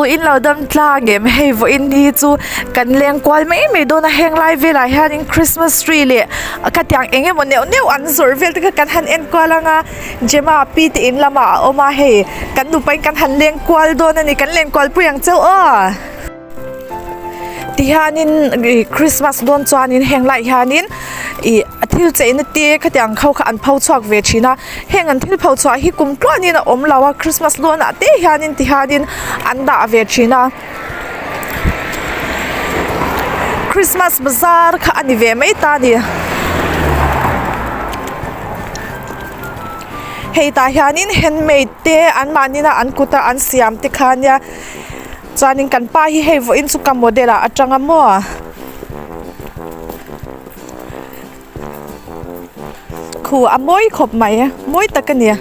in lo dam tla ngem hei vo in hi chu kan leng kwal mai mai do na heng lai vela hian Christmas tree le ka tiang enge mo neu an zur vel ka kan han en kwalanga jema pi te in lama oma hei kan nu pai kan han leng kwal do na ni kan leng kwal puyang cheu a tihanin Christmas don chuanin heng lai hianin I thil che na te khatiang khau kha an phau chuak ve thina heng an thil phau chua hi kum tlanin a om lawa Christmas don a te hianin tihanin an da ve thina Christmas bazaar kha ani ve mai ta ni hei ta hianin handmade te an manina an kuta an siam te khania chuanin kan pa hi hei vo in chu ka modela atanga mo khu a moi khop mai moi takania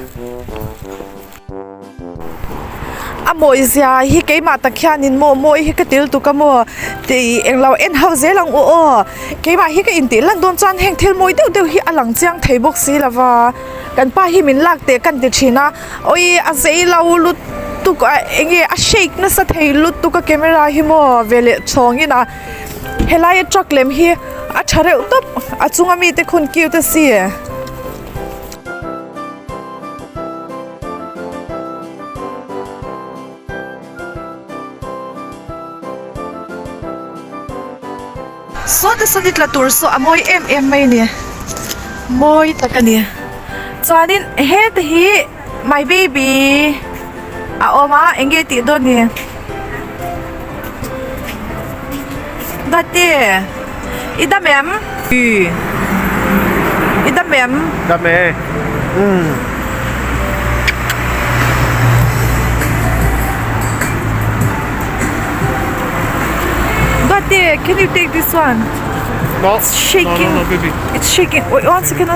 a moi zia hi keima takhianin moi hi ka til tu ka mo ti englo en hau zelang o keima hi ka inti lan don chan heng thil moi deu hi alang chiang thei bok si lawa kan pa hi min lak te kan ti thina oi a zei lau lut tu ka enge a shake na sa thei lut tu ka camera hi mo vele chongina helai choklem hi a thare utop a chunga mi te khun kiu te si so dit la tur so amoy mai ni moi takani chuanin he te hi my baby a oma enge ti do ni date ida mem Dame. Date, can you take this one? No. It's shaking. No, baby. It's shaking. Wait, one second.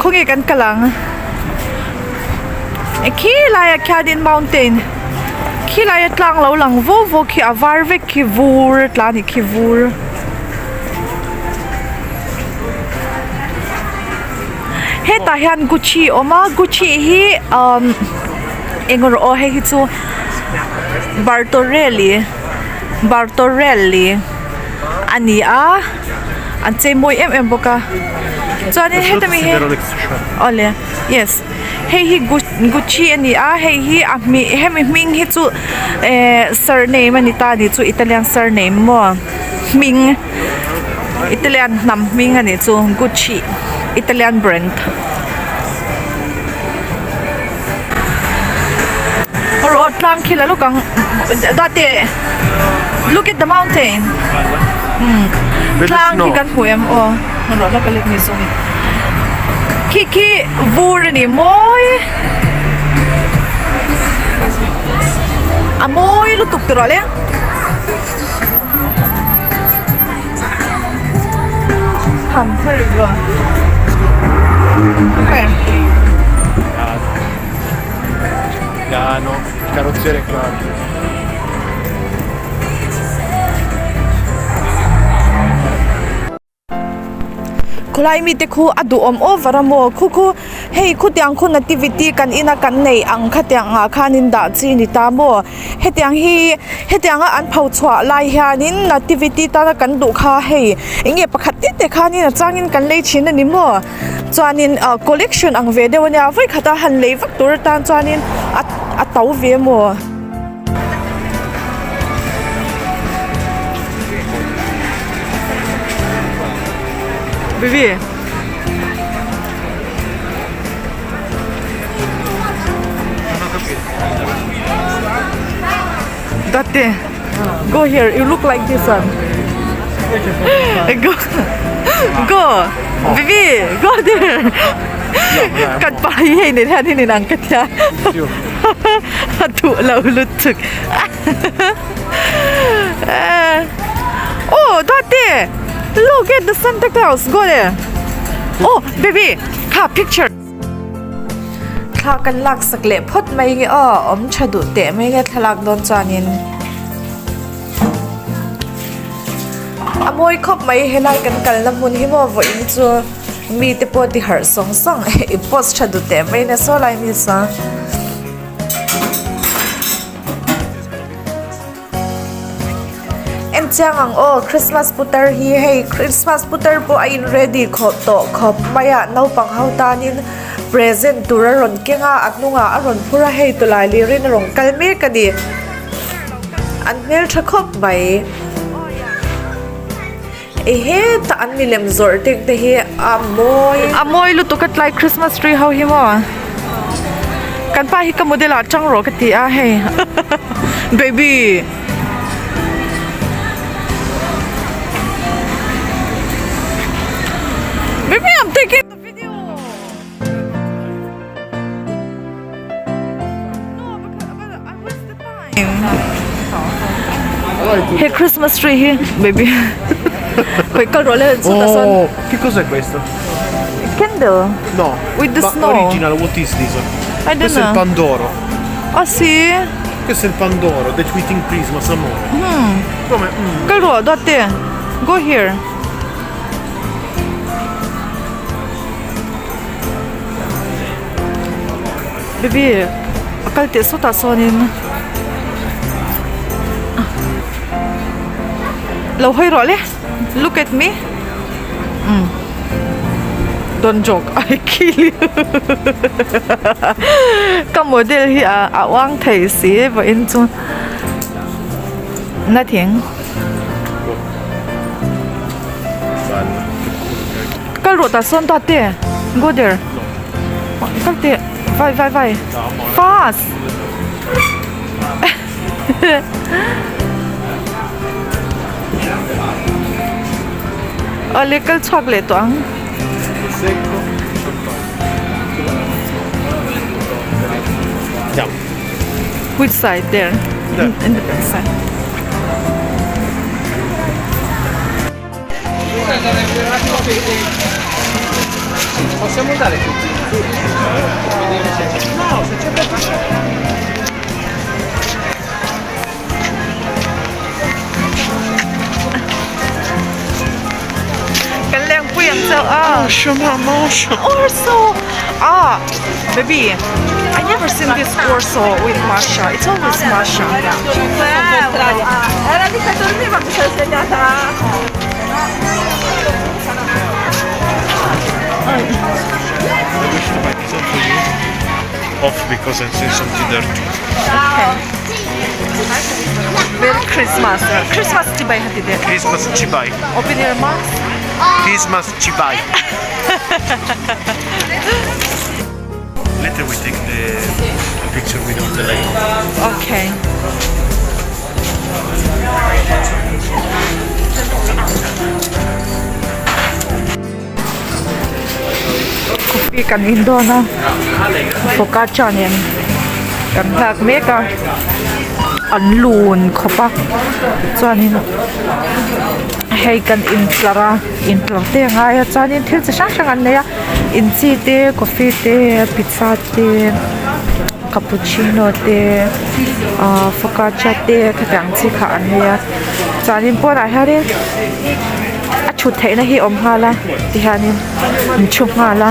Kongi kan kalang. Kilaya Cadin Mountain. Kilaya tlang lo lang vo ki avarve ki vur tlani ki vur. Heta hian Gucci oma Gucci hi engor o he hi chu Bartorelli ani a an che moi em boka chuanin heta mi he ole yes hei hi Gucci ani a hei hi a mi hemi ming hi chu surname ani ta ni chu Italian surname mo ming Italian nam ming ani chu Gucci Italian brand or tlang khila lokang dati look at the mountain tlang ki kan huem o no la kalit ni so ki vur ni moi amoy lutuk trole han hergo Piano, carrozziere qua. Kulai mi te khu adu over mo khu hei khu tiang khu nativity kan ina kan nei ang khatiang a khanin da chi ni ta mo hetiang a an phau chwa lai hianin nativity ta kan du kha hei inge pakhat te khanin changin kan lei chin ani mo chuanin collection ang ve dewania vai khata han lei vak tur tan chuanin a tau ve mo Baby. Date, go here. You look like this one. Go, baby, go there. Kan pahi ni than ni nang katya. Tu lau lutuk. Oh, Date. Look at the Santa Claus. Go there. Oh, baby, ka picture. Ka kan lak sakle phot mai nge om chadu te mai nge thalak don chanin. Amoy khop mai helai kan kal na mun hi mo vo in chu mi te po ti har song song I post chadu te mai na so lai mi sa en chang ang Christmas putar hi hey Christmas putar po ai ready kho to khop maya no pang hautanin present turaron kenga atnunga aron pura hey tulai lirin rong kalme kadi an mel thakop bai ehe ta an milem zor tek te hi amoy lu to kat like Christmas tree how hi mo kan pa hi ka model a chang ro ka ti a hey baby baby I'm taking the video no but I waste the time hey Christmas tree here baby quel colore Oh, che cos'è questo? candle No. With the ma snow. Original, what is this? I don't Questo è know il Pandoro. ah sì Questo è il Pandoro, The Tweeting Christmas, amore. Come? colore date go here baby akal te so ta sonin lo hoi ro le look at me don't joke I kill you ka model hi a wang thai si ba in chu nothing ka ro ta son ta te go there ka te vai fast a little chocolate ang Secco. Andiamo. which side there in the back side Possiamo andare tutti? No, se c'è proprio cái leng不yang zao ah Motion. orso baby I never seen this orso with Masha it's always Masha Era lì che dormiva, mi sono svegliata. Off because I'm saying something dirty. Merry Christmas Christmas tibay hati de Christmas Chibai. open your mouth Christmas Chibai. Later we take the picture with all the light. okay kopi kan indo na focaccia nen kan hak meka an lun khopa chuanin hei kan in tlarte ngai chuanin thil chi sang sang an neya in chi te coffee te pizza te cappuccino te focaccia te khadang chi kha an neya chuanin pawh ah hianin a thut theihna hi awm hala ti hianin in thu hala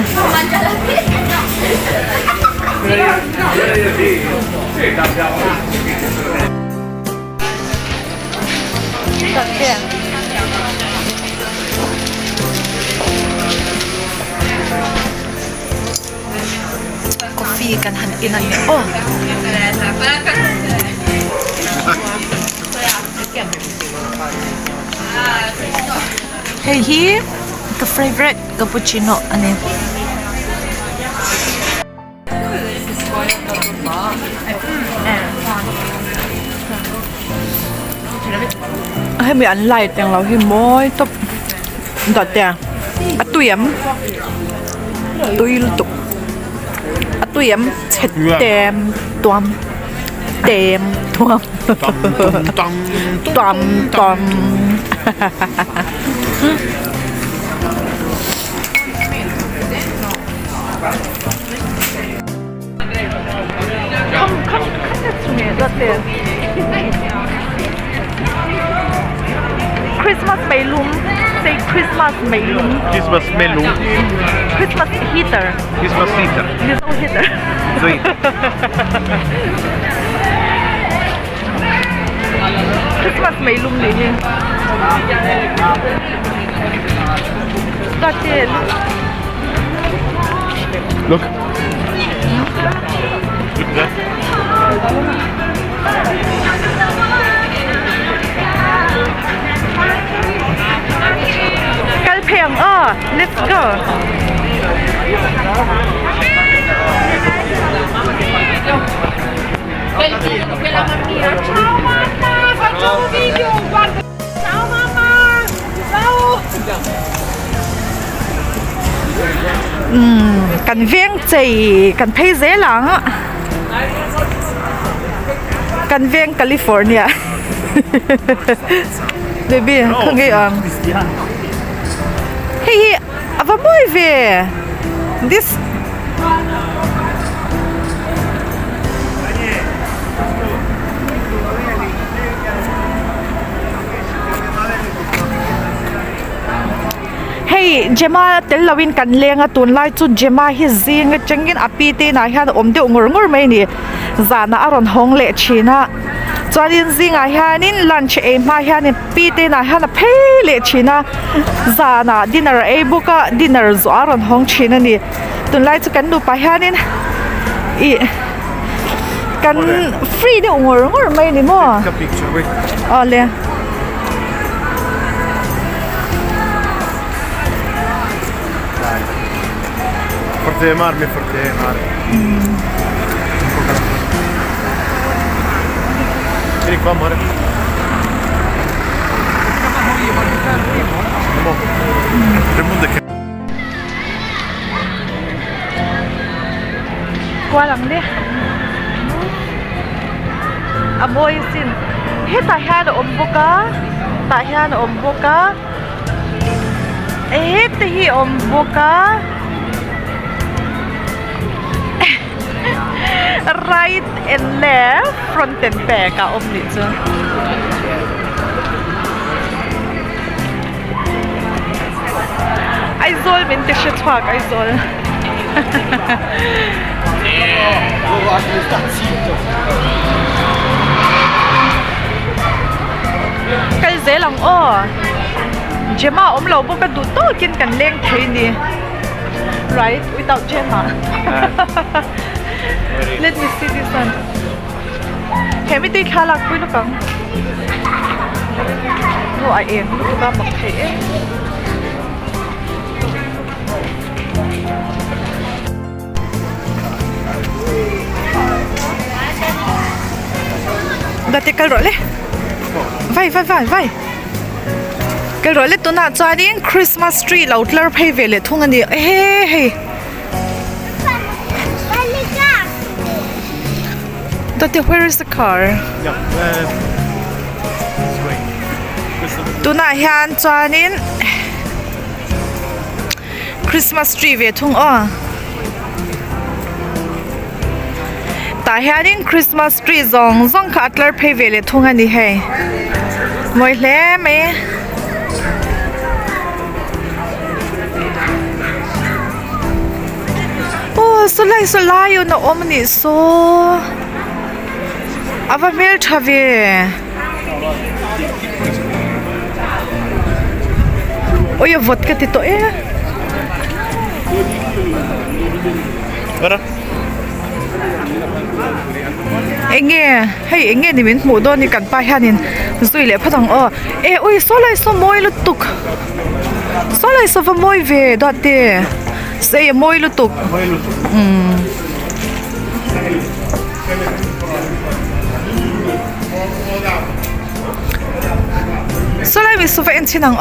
coffee kan han in an hey here the favorite cappuccino ane hay mi ăn lại tiếng lâu hi môi top đợt tiền tui tục tuyếm chết tem toam Come next to me, that's it. Christmas bay loom, say Christmas mailung. Christmas menu. Christmas heater. Christmas heater. Mizo heater. Sweet. Christmas mailung ni ni. That's it. Look. Look at that. Kalpeng, let's go. Facciamo un video, guarda. Ciao mamma. Ciao. กันเวียงใจกันเพเซหลังกันเวียงแคลิฟอร์เนีย เบบี้คือไงเฮ้ยอะไรบ้างเว้ย this hey Gemma tel lawin kan lenga tun lai chu Gemma hi zing changin api te na hian om de ngor ngor mai ni zana aron hong le china chuanin zinga hianin lunch e ma hianin pi te na hian phe le china zana dinner e buka dinner zo aron hong china ni tun lai chu kan du pa hianin I kan free de ngor ngor mai ni mo Take a picture, wait. ole Forte marmi, forte marmi. Vieni qua, amore. Remove the qua lắm đi à bôi xin hết tại hai độ ôm vô cá tại hai độ ôm vô cá hết thì ôm vô cá right and left front and back cả ôm đi chưa ai rồi mình tiếp tục thoát ai rồi cái dễ lòng Gemma ôm lâu bốc cái đủ to kiên cần lên thấy đi right without Gemma let me see this one cái mấy tí khá là quý nó cầm nó ai em nó cứ ba mặc thế đã tiết cái rồi đấy vai cái rồi đấy tôi nói cho đi Christmas tree lâu lỡ phải về lại thung anh đi hey đã tiết where is the car Yeah, this way. tôi nói hiện cho đi Christmas tree về thung tại hiện Christmas tree zong khát lỡ phải về lại thung anh đi hey mỗi lẽ mày so lai yo na omni so ava mel thave oye vodka ti to Guarda. enge ni min mu do ni kan pa hianin zui le phathang oi so moi lu tuk so lai so va moi ve do te sei moi lu tuk so lai mi so va en chinang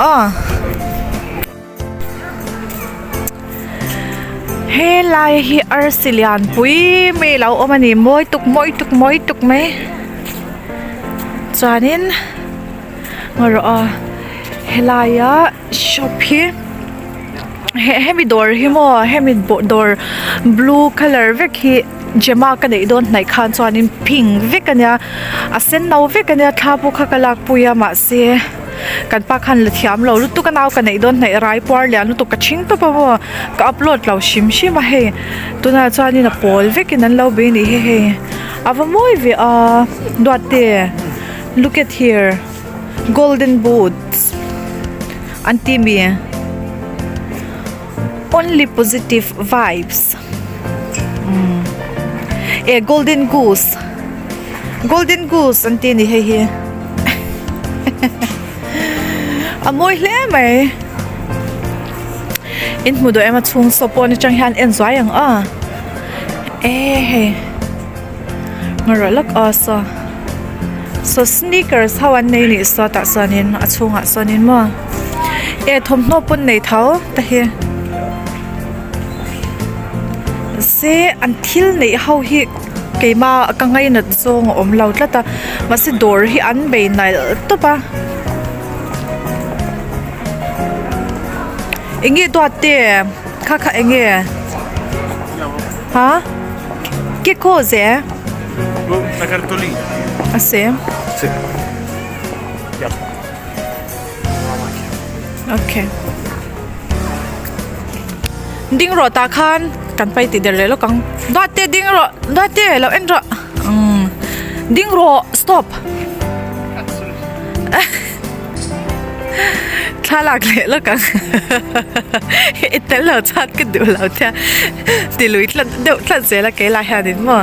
he lai hi arsilian pui me lau omani moi tuk me chanin ngaro he lai ya shop hi hemi door hi mo hemi door blue color vek hi Gemma ka nei don nai khan chuanin pink vek ania a sen no vek ania thapu kha kalak puya ma se kan pa khan la thiam lo lu tu ka naw ka nei don nei rai por lian lu tu ka thing to pa mo ka upload lo shim a he tuna chani na pol vekin an lo be ni he ava moi ve a doate look at here golden boots anti me only positive vibes golden goose anti ni he amoy hle mai in mudo ema chung sopon chang han enjoy ang he ngara lak so sneakers hawan nei ni so ta sanin achunga sanin mo thom no pun nei thau ta he se until nei how hi keima kangai na chong om lo tlata masi door hi an be nai to pa ingi to ate kha ingi ha che cose La cartolina. ah sì Sì. Yeah. okay ding ro ta khan kan pai ti der le lo kang date ding ro date lo en ro ding ro stop thalak le lo kang itel lo chat ke du lo thia ti lui tlan deu tlan se la ke la ha din mo